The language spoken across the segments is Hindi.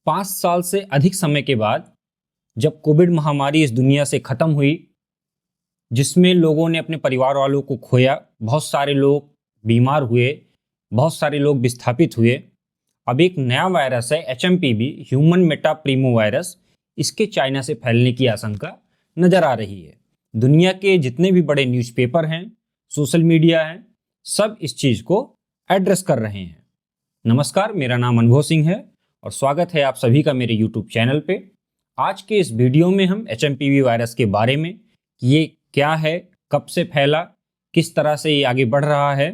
5 साल से अधिक समय के बाद जब कोविड महामारी इस दुनिया से खत्म हुई, जिसमें लोगों ने अपने परिवार वालों को खोया, बहुत सारे लोग बीमार हुए, बहुत सारे लोग विस्थापित हुए। अब एक नया वायरस है HMPV, ह्यूमन मेटाप्रीमो वायरस। इसके चाइना से फैलने की आशंका नजर आ रही है। दुनिया के जितने भी बड़े न्यूज़पेपर हैं, सोशल मीडिया हैं, सब इस चीज को एड्रेस कर रहे हैं। नमस्कार, मेरा नाम अनुभव सिंह है और स्वागत है आप सभी का मेरे YouTube चैनल पे। आज के इस वीडियो में हम HMPV वायरस के बारे में, ये क्या है, कब से फैला, किस तरह से ये आगे बढ़ रहा है,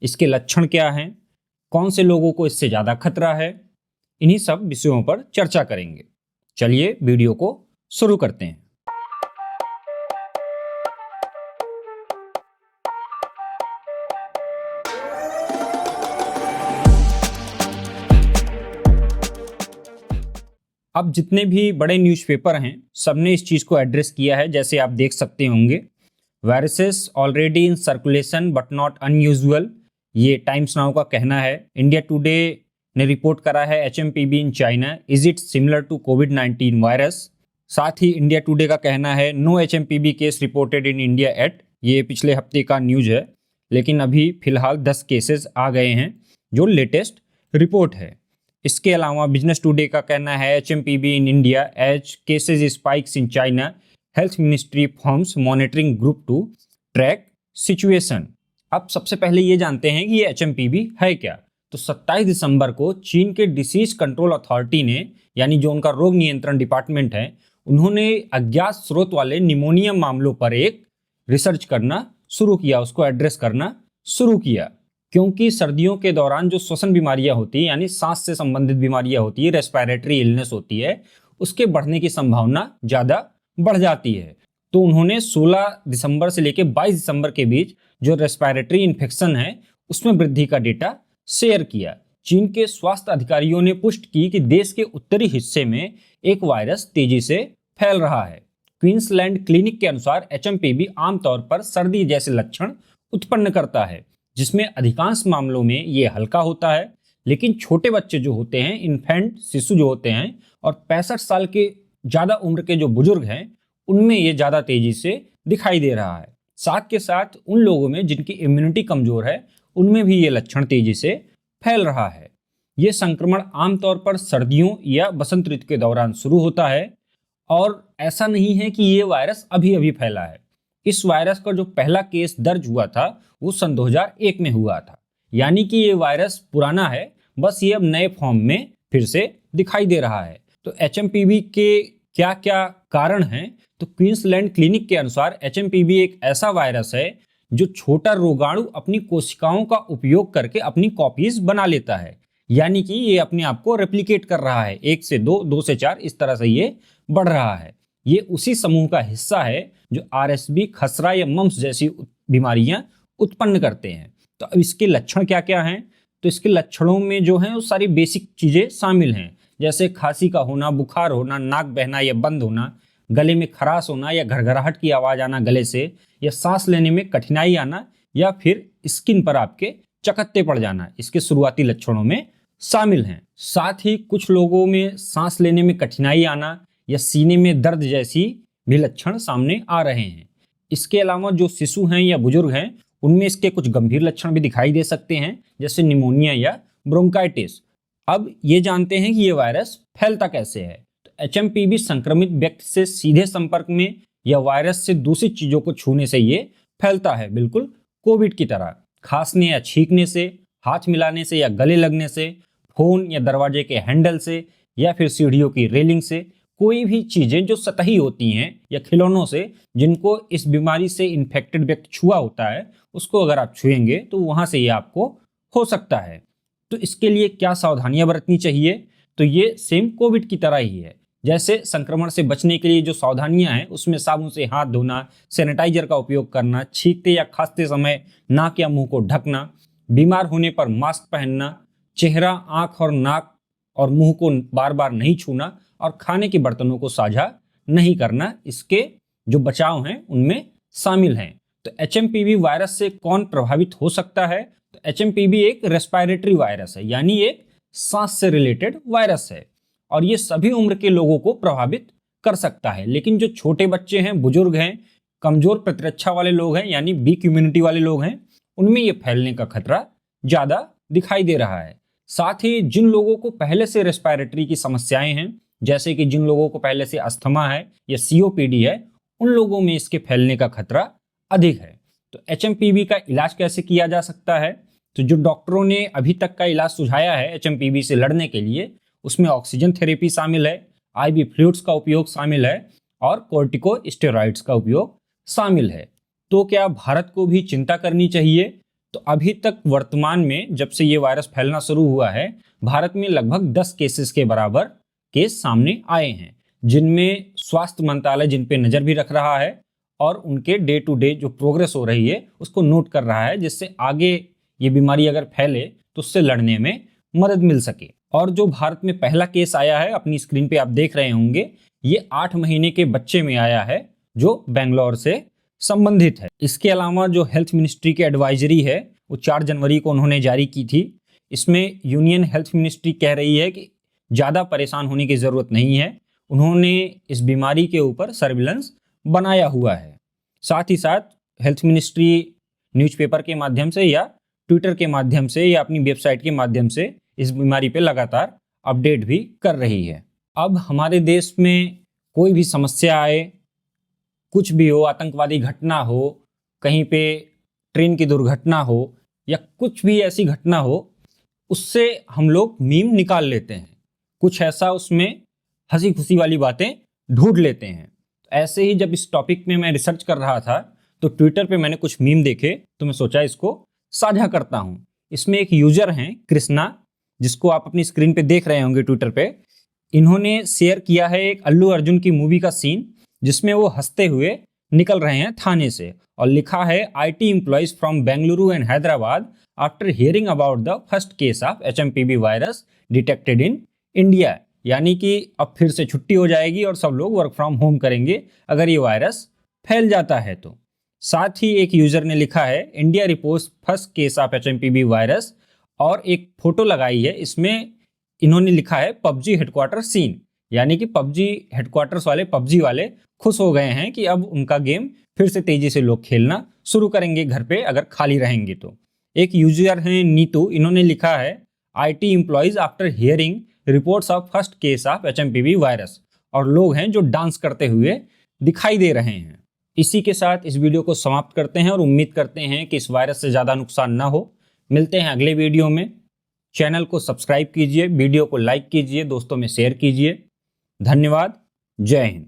इसके लक्षण क्या हैं, कौन से लोगों को इससे ज़्यादा खतरा है, इन्हीं सब विषयों पर चर्चा करेंगे। चलिए वीडियो को शुरू करते हैं। अब जितने भी बड़े न्यूज़पेपर हैं, सबने इस चीज़ को एड्रेस किया है। जैसे आप देख सकते होंगे, viruses already in circulation but not unusual, ये टाइम्स नाउ का कहना है। इंडिया टुडे ने रिपोर्ट करा है HMPV in China, is it similar to Covid virus. साथ ही इंडिया टुडे का कहना है no HMPV case reported in India yet. ये पिछले हफ्ते का न्यूज है, लेकिन अभी फिलहाल 10 केसेस आ गए हैं जो लेटेस्ट रिपोर्ट है। इसके अलावा बिजनेस टुडे का कहना है HMPV in India as cases spikes in China, health ministry forms monitoring group to track situation. अब सबसे पहले ये जानते हैं कि ये HMPV है क्या। तो 27 दिसंबर को चीन के डिसीज कंट्रोल अथॉरिटी ने, यानी जो उनका रोग नियंत्रण डिपार्टमेंट है, उन्होंने अज्ञात स्रोत वाले निमोनिया मामलों पर एक रिसर्च करना शुरू किया, उसको एड्रेस करना शुरू किया। क्योंकि सर्दियों के दौरान जो श्वसन बीमारियां होती है, यानी सांस से संबंधित बीमारियां होती है, रेस्पिरेटरी इलनेस होती है, उसके बढ़ने की संभावना ज़्यादा बढ़ जाती है। तो उन्होंने 16 दिसंबर से लेकर 22 दिसंबर के बीच जो रेस्पिरेटरी इन्फेक्शन है उसमें वृद्धि का डेटा शेयर किया। चीन के स्वास्थ्य अधिकारियों ने पुष्टि की कि देश के उत्तरी हिस्से में एक वायरस तेजी से फैल रहा है। क्वींसलैंड क्लिनिक के अनुसार HMPV आमतौर पर सर्दी जैसे लक्षण उत्पन्न करता है, जिसमें अधिकांश मामलों में ये हल्का होता है, लेकिन छोटे बच्चे जो होते हैं, इन्फेंट शिशु जो होते हैं, और 65 साल के ज़्यादा उम्र के जो बुजुर्ग हैं, उनमें ये ज़्यादा तेजी से दिखाई दे रहा है। साथ के साथ उन लोगों में जिनकी इम्यूनिटी कमज़ोर है, उनमें भी ये लक्षण तेजी से फैल रहा है। ये संक्रमण आमतौर पर सर्दियों या बसंत ऋतु के दौरान शुरू होता है और ऐसा नहीं है कि ये वायरस अभी अभी फैला है। इस वायरस का जो पहला केस दर्ज हुआ था वो सन 2001 में हुआ था, यानी कि ये वायरस पुराना है, बस ये अब नए फॉर्म में फिर से दिखाई दे रहा है। तो HMPV के क्या क्या कारण हैं? तो क्वींसलैंड क्लिनिक के अनुसार HMPV एक ऐसा वायरस है जो छोटा रोगाणु अपनी कोशिकाओं का उपयोग करके अपनी कॉपीज बना लेता है, यानी कि ये अपने आप को रेप्लिकेट कर रहा है, 1 से 2, 2 से 4, इस तरह से ये बढ़ रहा है। ये उसी समूह का हिस्सा है जो RSV, खसरा या मम्प्स जैसी बीमारियां उत्पन्न करते हैं। तो अब इसके लक्षण क्या क्या हैं? तो इसके लक्षणों में जो है वो सारी बेसिक चीजें शामिल हैं, जैसे खांसी का होना, बुखार होना, नाक बहना या बंद होना, गले में खराश होना या घरघराहट की आवाज आना गले से, या सांस लेने में कठिनाई आना, या फिर स्किन पर आपके चकत्ते पड़ जाना, इसके शुरुआती लक्षणों में शामिल हैं। साथ ही कुछ लोगों में सांस लेने में कठिनाई आना या सीने में दर्द जैसी भी लक्षण सामने आ रहे हैं। इसके अलावा जो शिशु हैं या बुजुर्ग हैं, उनमें इसके कुछ गंभीर लक्षण भी दिखाई दे सकते हैं, जैसे निमोनिया या ब्रोंकाइटिस। अब ये जानते हैं कि ये वायरस फैलता कैसे है। तो HMPV संक्रमित व्यक्ति से सीधे संपर्क में या वायरस से दूसरी चीजों को छूने से ये फैलता है, बिल्कुल कोविड की तरह। खांसने या छींकने से, हाथ मिलाने से या गले लगने से, फोन या दरवाजे के हैंडल से, या फिर सीढ़ियों की रेलिंग से, कोई भी चीजें जो सतही होती हैं, या खिलौनों से जिनको इस बीमारी से इन्फेक्टेड व्यक्ति छुआ होता है, उसको अगर आप छुएंगे तो वहां से ये आपको हो सकता है। तो इसके लिए क्या सावधानियां बरतनी चाहिए? तो ये सेम कोविड की तरह ही है। जैसे संक्रमण से बचने के लिए जो सावधानियां हैं, उसमें साबुन से हाथ धोना, सैनिटाइजर का उपयोग करना, छींकते या खांसते समय नाक या मुंह को ढकना, बीमार होने पर मास्क पहनना, चेहरा, आंख और नाक और मुंह को बार बार नहीं छूना, और खाने के बर्तनों को साझा नहीं करना, इसके जो बचाव हैं उनमें शामिल हैं। तो HMPV वायरस से कौन प्रभावित हो सकता है? तो HMPV एक रेस्पिरेटरी वायरस है, यानी एक सांस से रिलेटेड वायरस है, और ये सभी उम्र के लोगों को प्रभावित कर सकता है। लेकिन जो छोटे बच्चे हैं, बुजुर्ग हैं, कमजोर प्रतिरक्षा वाले लोग हैं यानी वीक इम्यूनिटी वाले लोग हैं, उनमें ये फैलने का खतरा ज्यादा दिखाई दे रहा है। साथ ही जिन लोगों को पहले से रेस्पिरेटरी की समस्याएं हैं, जैसे कि जिन लोगों को पहले से अस्थमा है या सीओपीडी है, उन लोगों में इसके फैलने का खतरा अधिक है। तो एचएमपीवी का इलाज कैसे किया जा सकता है? तो जो डॉक्टरों ने अभी तक का इलाज सुझाया है एचएमपीवी से लड़ने के लिए, उसमें ऑक्सीजन थेरेपी शामिल है, आईवी फ्लूइड्स का उपयोग शामिल है और कोर्टिकोस्टेरॉइड्स का उपयोग शामिल है। तो क्या भारत को भी चिंता करनी चाहिए? तो अभी तक वर्तमान में जब से ये वायरस फैलना शुरू हुआ है, भारत में लगभग 10 केसेस के बराबर केस सामने आए हैं, जिनमें स्वास्थ्य मंत्रालय जिन पे नजर भी रख रहा है और उनके डे टू डे जो प्रोग्रेस हो रही है उसको नोट कर रहा है, जिससे आगे ये बीमारी अगर फैले तो उससे लड़ने में मदद मिल सके। और जो भारत में पहला केस आया है, अपनी स्क्रीन पे आप देख रहे होंगे, ये 8 महीने के बच्चे में आया है जो बेंगलोर से संबंधित है। इसके अलावा जो हेल्थ मिनिस्ट्री की एडवाइजरी है वो 4 जनवरी को उन्होंने जारी की थी। इसमें यूनियन हेल्थ मिनिस्ट्री कह रही है कि ज़्यादा परेशान होने की ज़रूरत नहीं है, उन्होंने इस बीमारी के ऊपर सर्विलेंस बनाया हुआ है। साथ ही साथ हेल्थ मिनिस्ट्री न्यूज़पेपर के माध्यम से या ट्विटर के माध्यम से या अपनी वेबसाइट के माध्यम से इस बीमारी पे लगातार अपडेट भी कर रही है। अब हमारे देश में कोई भी समस्या आए, कुछ भी हो, आतंकवादी घटना हो, कहीं पे ट्रेन की दुर्घटना हो या कुछ भी ऐसी घटना हो, उससे हम लोग मीम निकाल लेते हैं, कुछ ऐसा उसमें हंसी खुशी वाली बातें ढूंढ लेते हैं। ऐसे ही जब इस टॉपिक में मैं रिसर्च कर रहा था तो ट्विटर पे मैंने कुछ मीम देखे, तो मैं सोचा इसको साझा करता हूं। इसमें एक यूजर हैं कृष्णा, जिसको आप अपनी स्क्रीन पे देख रहे होंगे ट्विटर पे। इन्होंने शेयर किया है एक अल्लू अर्जुन की मूवी का सीन, जिसमें वो हंसते हुए निकल रहे हैं थाने से, और लिखा है IT employees from Bengaluru and Hyderabad after hearing about the first case of HMPV virus detected in India. यानी कि अब फिर से छुट्टी हो जाएगी और सब लोग वर्क फ्रॉम होम करेंगे अगर ये वायरस फैल जाता है तो। साथ ही एक यूजर ने लिखा है India reports first case of HMPV virus, और एक फोटो लगाई है। इसमें इन्होंने लिखा है पबजी हेडक्वार्टर सीन, यानी कि पबजी हेडक्वार्टर्स वाले, पबजी वाले खुश हो गए हैं कि अब उनका गेम फिर से तेजी से लोग खेलना शुरू करेंगे घर पे अगर खाली रहेंगे तो। एक यूजर है नीतू, इन्होंने लिखा है IT employees after hearing reports of first case of HMPV virus, और लोग हैं जो डांस करते हुए दिखाई दे रहे हैं। इसी के साथ इस वीडियो को समाप्त करते हैं और उम्मीद करते हैं कि इस वायरस से ज़्यादा नुकसान ना हो। मिलते हैं अगले वीडियो में। चैनल को सब्सक्राइब कीजिए, वीडियो को लाइक कीजिए, दोस्तों में शेयर कीजिए। धन्यवाद। जय हिंद।